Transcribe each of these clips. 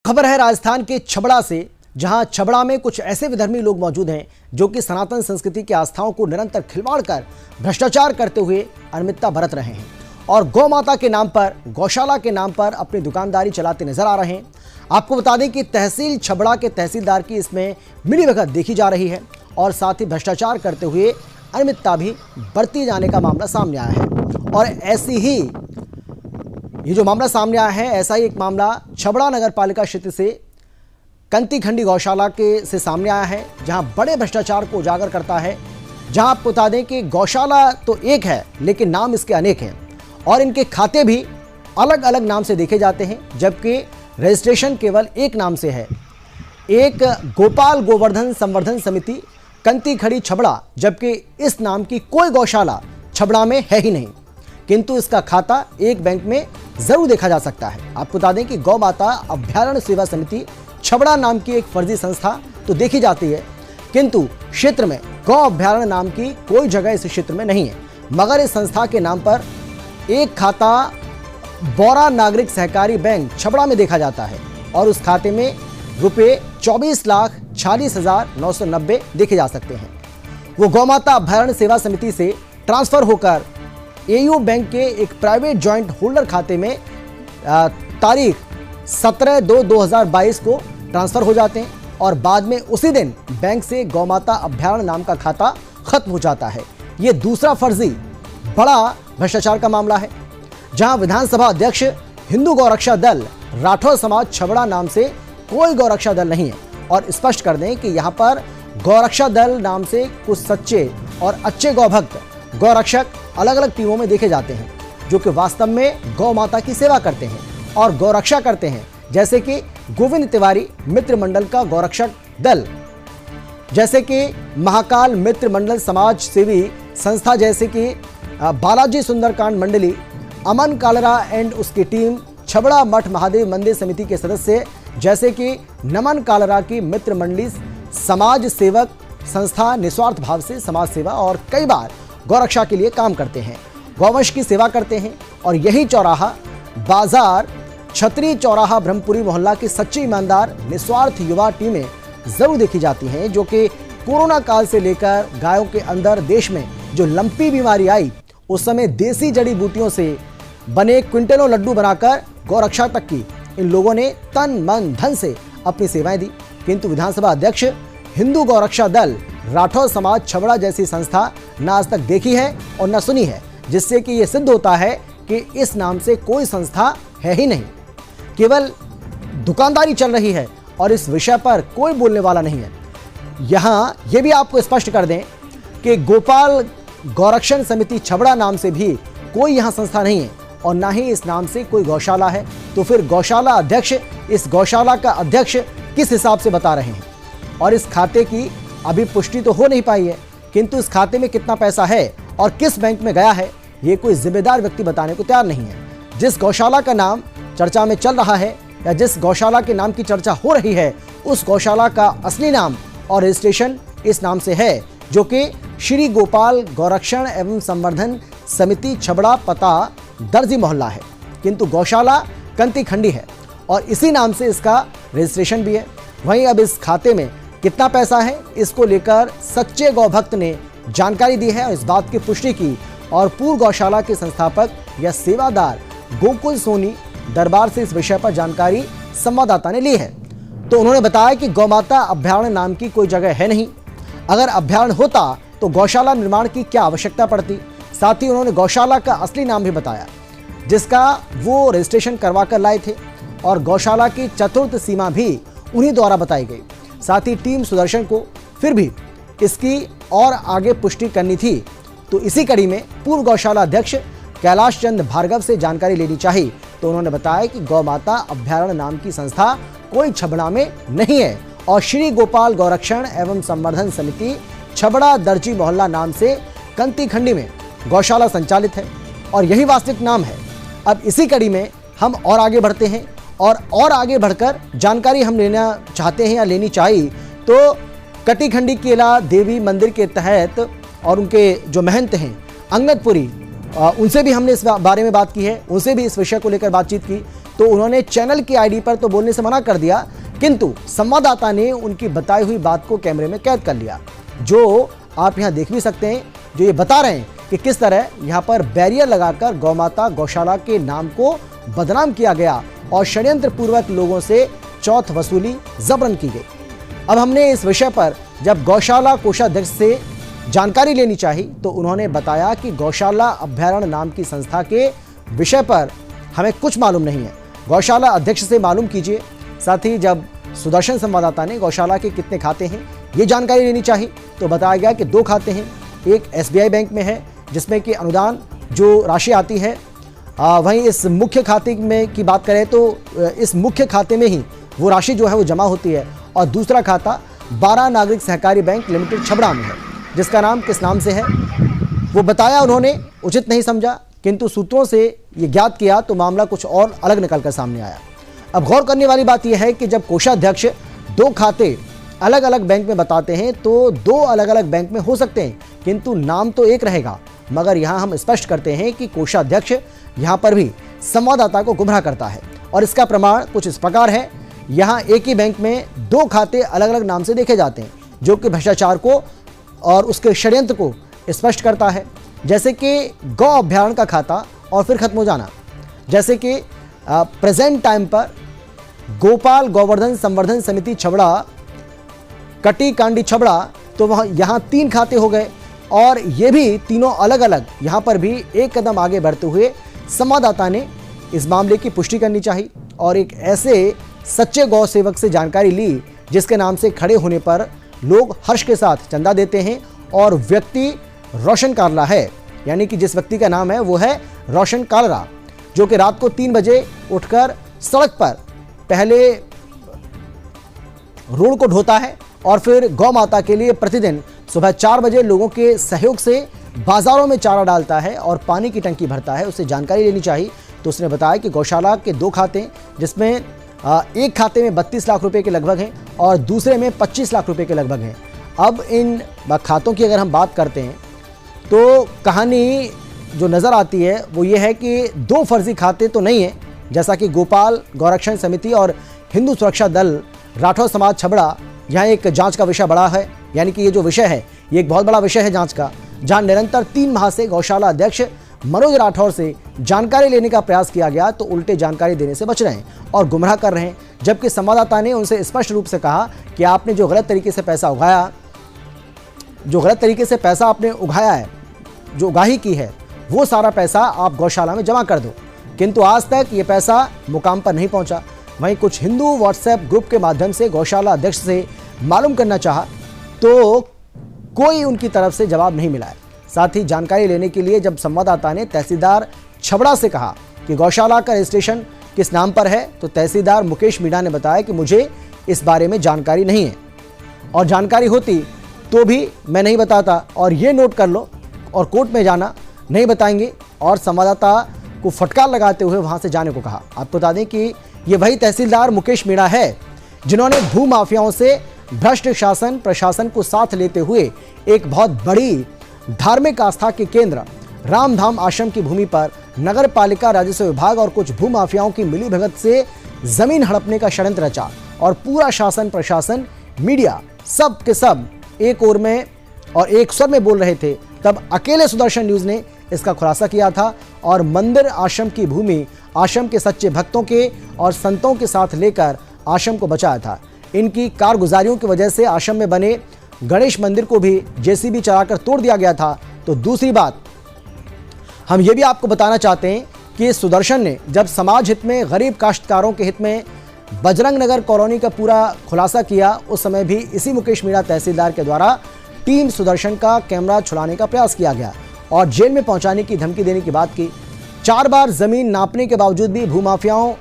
खबर है राजस्थान के छबड़ा से, जहां छबड़ा में कुछ ऐसे विधर्मी लोग मौजूद हैं जो कि सनातन संस्कृति की आस्थाओं को निरंतर खिलवाड़ कर भ्रष्टाचार करते हुए अनियमितता बरत रहे हैं और गौ माता के नाम पर, गौशाला के नाम पर अपनी दुकानदारी चलाते नजर आ रहे हैं। आपको बता दें कि तहसील छबड़ा के तहसीलदार की इसमें मिलीभगत देखी जा रही है और साथ ही भ्रष्टाचार करते हुए अनियमितता भी बरती जाने का मामला सामने आया है। और ऐसी ही ये जो मामला सामने आया है, ऐसा ही एक मामला छबड़ा नगर पालिका क्षेत्र से कंती खंडी गौशाला के से सामने आया है, जहां बड़े भ्रष्टाचार को उजागर करता है। जहां आपको बता दें कि गौशाला तो एक है लेकिन नाम इसके अनेक हैं और इनके खाते भी अलग अलग नाम से देखे जाते हैं, जबकि रजिस्ट्रेशन केवल एक नाम से है। एक गोपाल गोवर्धन संवर्धन समिति कंती खड़ी छबड़ा, जबकि इस नाम की कोई गौशाला छबड़ा में है ही नहीं, किंतु इसका खाता एक बैंक में जरूर देखा जा सकता है। आपको बता दें कि गौ माता अभ्यारण्य सेवा समिति छबड़ा नाम की एक फर्जी संस्था तो देखी जाती है, किंतु क्षेत्र में गौ अभ्यारण्य नाम की कोई जगह इस क्षेत्र में नहीं है। मगर इस संस्था के नाम पर एक खाता बौरा नागरिक सहकारी बैंक छबड़ा में देखा जाता है और उस खाते में रुपये 24,46,990 देखे जा सकते हैं। वो गौमाता अभ्यारण्य सेवा समिति से ट्रांसफर होकर एयू बैंक के एक प्राइवेट जॉइंट होल्डर खाते में तारीख 17/2/2022 को ट्रांसफर हो जाते हैं और बाद में उसी दिन बैंक से गौमाता अभ्यारण्य नाम का खाता खत्म हो जाता है। ये दूसरा फर्जी बड़ा भ्रष्टाचार का मामला है, जहां विधानसभा अध्यक्ष हिंदू गौरक्षा दल राठौर समाज छबड़ा नाम से कोई गौरक्षा दल नहीं है। और स्पष्ट कर दें कि यहाँ पर गौरक्षा दल नाम से कुछ सच्चे और अच्छे गौभक्त गौरक्षक अलग अलग टीमों में देखे जाते हैं, जो कि वास्तव में गौ माता की सेवा करते हैं और गौरक्षा करते हैं, जैसे कि गोविंद तिवारी मित्र मंडल का गौरक्षक दल, जैसे कि महाकाल मित्र मंडल समाज सेवी संस्था, जैसे कि बालाजी सुंदरकांड मंडली, अमन कालरा एंड उसकी टीम, छबड़ा मठ महादेव मंदिर समिति के सदस्य जैसे कि नमन कालरा की मित्र मंडली, समाज सेवक संस्था निस्वार्थ भाव से समाज सेवा और कई बार गौरक्षा के लिए काम करते हैं, गौवंश की सेवा करते हैं। और यही चौराहा बाजार छतरी चौराहा ब्रह्मपुरी मोहल्ला की सच्ची ईमानदार निस्वार्थ युवा टीमें जरूर देखी जाती हैं, जो कि कोरोना काल से लेकर गायों के अंदर देश में जो लंपी बीमारी आई, उस समय देसी जड़ी बूटियों से बने क्विंटलों लड्डू बनाकर गौरक्षा तक की इन लोगों ने तन मन धन से अपनी सेवाएं दी। किंतु विधानसभा अध्यक्ष हिंदू गौरक्षा दल राठौर समाज छबड़ा जैसी संस्था न आज तक देखी है और न सुनी है, जिससे कि यह सिद्ध होता है कि इस नाम से कोई संस्था है ही नहीं, केवल दुकानदारी चल रही है और इस विषय पर कोई बोलने वाला नहीं है। यहाँ ये भी आपको स्पष्ट कर दें कि गोपाल गौरक्षण समिति छबड़ा नाम से भी कोई यहाँ संस्था नहीं है और ना ही इस नाम से कोई गौशाला है। तो फिर गौशाला अध्यक्ष इस गौशाला का अध्यक्ष किस हिसाब से बता रहे हैं? और इस खाते की अभी पुष्टि तो हो नहीं पाई है, किंतु इस खाते में कितना पैसा है और किस बैंक में गया है, ये कोई जिम्मेदार व्यक्ति बताने को तैयार नहीं है। जिस गौशाला का नाम चर्चा में चल रहा है या जिस गौशाला के नाम की चर्चा हो रही है, उस गौशाला का असली नाम और रजिस्ट्रेशन इस नाम से है, जो कि श्री गोपाल गौरक्षण एवं संवर्धन समिति छबड़ा, पता दर्जी मोहल्ला है, किंतु गौशाला कंती खंडी है और इसी नाम से इसका रजिस्ट्रेशन भी है। वहीं अब इस खाते में कितना पैसा है, इसको लेकर सच्चे गौभक्त ने जानकारी दी है और इस बात की पुष्टि की और पूर्व गौशाला के संस्थापक या सेवादार गोकुल सोनी दरबार से इस विषय पर जानकारी संवाददाता ने ली है। तो उन्होंने बताया कि गौमाता अभ्यारण्य नाम की कोई जगह है नहीं, अगर अभ्यारण्य होता तो गौशाला निर्माण की क्या आवश्यकता पड़ती। साथ ही उन्होंने गौशाला का असली नाम भी बताया, जिसका वो रजिस्ट्रेशन करवा कर लाए थे और गौशाला की चतुर्थ सीमा भी उन्हीं द्वारा बताई गई। साथ ही टीम सुदर्शन को फिर भी इसकी और आगे पुष्टि करनी थी, तो इसी कड़ी में पूर्व गौशाला अध्यक्ष कैलाश चंद भार्गव से जानकारी लेनी चाहिए। तो उन्होंने बताया कि गौ माता अभ्यारण्य नाम की संस्था कोई छबड़ा में नहीं है और श्री गोपाल गौरक्षण एवं संवर्धन समिति छबड़ा दर्जी मोहल्ला नाम से कंती खंडी में गौशाला संचालित है और यही वास्तविक नाम है। अब इसी कड़ी में हम और आगे बढ़ते हैं और आगे बढ़कर जानकारी हम लेना चाहते हैं या लेनी चाहिए, तो कटीखंडी केला देवी मंदिर के तहत और उनके जो महंत हैं अंगदपुरी, उनसे भी हमने इस बारे में बात की है, उनसे भी इस विषय को लेकर बातचीत की तो उन्होंने चैनल की आईडी पर तो बोलने से मना कर दिया, किंतु संवाददाता ने उनकी बताई हुई बात को कैमरे में कैद कर लिया, जो आप यहां देख भी सकते हैं, जो ये बता रहे हैं कि किस तरह यहां पर बैरियर लगाकर गौमाता गौशाला के नाम को बदनाम किया गया और षड्यंत्र पूर्वक लोगों से चौथ वसूली जबरन की गई। अब हमने इस विषय पर जब गौशाला कोषाध्यक्ष से जानकारी लेनी चाहिए तो उन्होंने बताया कि गौशाला अभ्यारण्य नाम की संस्था के विषय पर हमें कुछ मालूम नहीं है, गौशाला अध्यक्ष से मालूम कीजिए। साथ ही जब सुदर्शन संवाददाता ने गौशाला के कितने खाते हैं ये जानकारी लेनी चाहिए तो बताया गया कि 2 खाते हैं, एक SBI बैंक में है जिसमें कि अनुदान जो राशि आती है, वहीं इस मुख्य खाते में की बात करें तो इस मुख्य खाते में ही वो राशि जो है वो जमा होती है, और दूसरा खाता 12 नागरिक सहकारी बैंक लिमिटेड छबड़ा में है, जिसका नाम किस नाम से है वो बताया उन्होंने उचित नहीं समझा, किंतु सूत्रों से ये ज्ञात किया तो मामला कुछ और अलग निकल कर सामने आया। अब गौर करने वाली बात यह है कि जब कोषाध्यक्ष 2 खाते अलग अलग बैंक में बताते हैं तो 2 अलग अलग बैंक में हो सकते हैं, किंतु नाम तो एक रहेगा। मगर यहाँ हम स्पष्ट करते हैं कि कोषाध्यक्ष यहाँ पर भी संवाददाता को गुमराह करता है, और इसका प्रमाण कुछ इस प्रकार है। यहाँ एक ही बैंक में 2 खाते अलग अलग नाम से देखे जाते हैं, जो कि भ्रष्टाचार को और उसके षड्यंत्र को स्पष्ट करता है। जैसे कि गौ अभ्यारण्य का खाता और फिर खत्म हो जाना, जैसे कि प्रेजेंट टाइम पर गोपाल गोवर्धन संवर्धन समिति छबड़ा, कटी कांडी छबड़ा, तो वह यहाँ 3 खाते हो गए, और ये भी तीनों अलग अलग। यहाँ पर भी एक कदम आगे बढ़ते हुए संवाददाता ने इस मामले की पुष्टि करनी चाहिए और एक ऐसे सच्चे गौ सेवक से जानकारी ली जिसके नाम से खड़े होने पर लोग हर्ष के साथ चंदा देते हैं, और व्यक्ति रोशन कालरा है, यानी कि जिस व्यक्ति का नाम है वो है रोशन कालरा, जो कि रात को 3 बजे उठकर सड़क पर पहले रोड को ढोता है और फिर गौ माता के लिए प्रतिदिन सुबह 4 बजे लोगों के सहयोग से बाजारों में चारा डालता है और पानी की टंकी भरता है। उससे जानकारी लेनी चाहिए तो उसने बताया कि गौशाला के 2 खाते, जिसमें एक खाते में 32 लाख रुपए के लगभग हैं और दूसरे में 25 लाख रुपए के लगभग हैं। अब इन खातों की अगर हम बात करते हैं तो कहानी जो नज़र आती है वो ये है कि 2 फर्जी खाते तो नहीं है, जैसा कि गोपाल गौरक्षण समिति और हिंदू सुरक्षा दल राठौर समाज छबड़ा, यहाँ एक जांच का विषय बड़ा है। यानी कि ये जो विषय है ये एक बहुत बड़ा विषय है जांच का, जहाँ निरंतर 3 माह से गौशाला अध्यक्ष मनोज राठौर से जानकारी लेने का प्रयास किया गया तो उल्टे जानकारी देने से बच रहे हैं और गुमराह कर रहे हैं। जबकि संवाददाता ने उनसे स्पष्ट रूप से कहा कि आपने जो गलत तरीके से पैसा उगाया, जो गलत तरीके से पैसा आपने उगाया है, जो उगाही की है, वो सारा पैसा आप गौशाला में जमा कर दो। किंतु आज तक ये पैसा मुकाम पर नहीं पहुंचा। वहीं कुछ हिंदू व्हाट्सएप ग्रुप के माध्यम से गौशाला अध्यक्ष से मालूम करना चाहा तो कोई उनकी तरफ से जवाब नहीं मिला है। साथ ही जानकारी लेने के लिए जब संवाददाता ने तहसीलदार छबड़ा से कहा कि गौशाला का रजिस्ट्रेशन किस नाम पर है तो तहसीलदार मुकेश मीणा ने बताया कि मुझे इस बारे में जानकारी नहीं है, और जानकारी होती तो भी मैं नहीं बताता, और ये नोट कर लो, और कोर्ट में जाना नहीं बताएंगे, और संवाददाता को फटकार लगाते हुए वहां से जाने को कहा। आपको बता दें कि ये वही तहसीलदार मुकेश मीणा है जिन्होंने भू माफियाओं से भ्रष्ट शासन प्रशासन को साथ लेते हुए एक बहुत बड़ी धार्मिक आस्था के केंद्र रामधाम आश्रम की भूमि पर नगर पालिका राजस्व विभाग और कुछ भू माफियाओं की मिलीभगत से जमीन हड़पने का षड्यंत्र रचा, और पूरा शासन प्रशासन मीडिया सब के सब एक ओर में और एक स्वर में बोल रहे थे। तब अकेले सुदर्शन न्यूज ने इसका खुलासा किया था और मंदिर आश्रम की भूमि आश्रम के सच्चे भक्तों के और संतों के साथ लेकर आश्रम को बचाया था। इनकी कारगुजारियों की वजह से आश्रम में बने गणेश मंदिर को भी जेसीबी चलाकर तोड़ दिया गया था। तो दूसरी बात हम ये भी आपको बताना चाहते हैं कि सुदर्शन ने जब समाज हित में गरीब काश्तकारों के हित में बजरंग नगर कॉलोनी का पूरा खुलासा किया, उस समय भी इसी मुकेश मीणा तहसीलदार के द्वारा टीम सुदर्शन का कैमरा छुड़ाने का प्रयास किया गया और जेल में पहुंचाने की धमकी देने की बात की। 4 बार जमीन नापने के बावजूद भी भूमाफियाओं,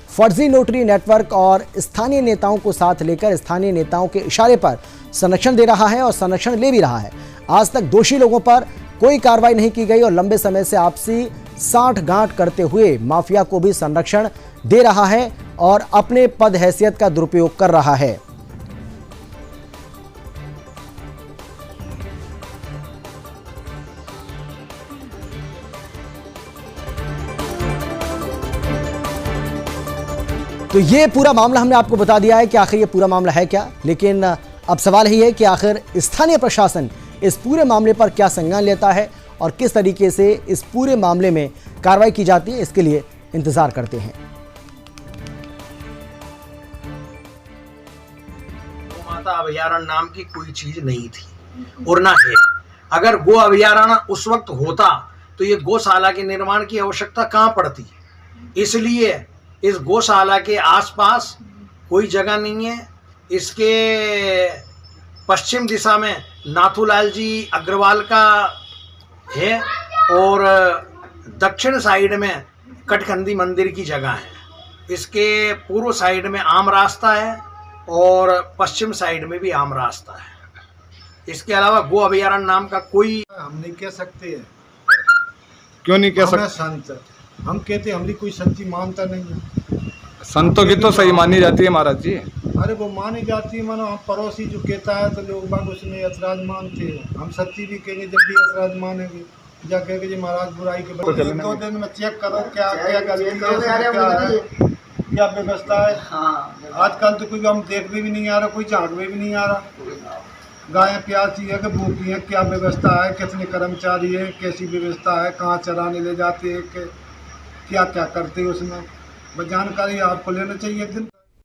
फर्जी नोटरी नेटवर्क और स्थानीय नेताओं को साथ लेकर स्थानीय नेताओं के इशारे पर संरक्षण दे रहा है और संरक्षण ले भी रहा है। आज तक दोषी लोगों पर कोई कार्रवाई नहीं की गई और लंबे समय से आपसी साठ-गांठ करते हुए माफिया को भी संरक्षण दे रहा है और अपने पद हैसियत का दुरुपयोग कर रहा है। तो ये पूरा मामला हमने आपको बता दिया है कि आखिर ये पूरा मामला है क्या, लेकिन अब सवाल यही है कि आखिर स्थानीय प्रशासन इस पूरे मामले पर क्या संज्ञान लेता है और किस तरीके से इस पूरे मामले में कार्रवाई की जाती है, इसके लिए इंतजार करते हैं। गौमाता अभयारण्य नाम की कोई चीज नहीं थी और ना है। अगर गो अभयारण्य उस वक्त होता तो ये गौशाला के निर्माण की आवश्यकता कहाँ पड़ती। इसलिए इस गौशाला के आसपास कोई जगह नहीं है। इसके पश्चिम दिशा में नाथूलाल जी अग्रवाल का है और दक्षिण साइड में कटखंडी मंदिर की जगह है। इसके पूर्व साइड में आम रास्ता है और पश्चिम साइड में भी आम रास्ता है। इसके अलावा गो अभयारण्य नाम का कोई हम नहीं कह सकते हैं। क्यों नहीं कह हमें सकते? संत हम कहते हमारी कोई संति मानता नहीं है। संतों की तो सही मानी जाती है महाराज जी। अरे वो मानी जाती है, मानो हम पड़ोसी जो कहता है तो लोग बाग उसमें ऐतराज मानते हैं। हम सच्ची भी कहेंगे जब भी ऐतराज मानेंगे, जा कहेंगे जी महाराज बुराई के तो एक दो दिन में चेक करो क्या क्या गलती है, क्या व्यवस्था है। आजकल तो कोई हम देख भी नहीं आ रहा, कोई झाँक में भी नहीं आ रहा। गायें प्यासी है कि भूखी है, क्या व्यवस्था है, कितने कर्मचारी है, कैसी व्यवस्था है, कहाँ चराने ले जाते हैं, क्या क्या करते हैं उसमें, बस जानकारी आपको लेना चाहिए एक दिन।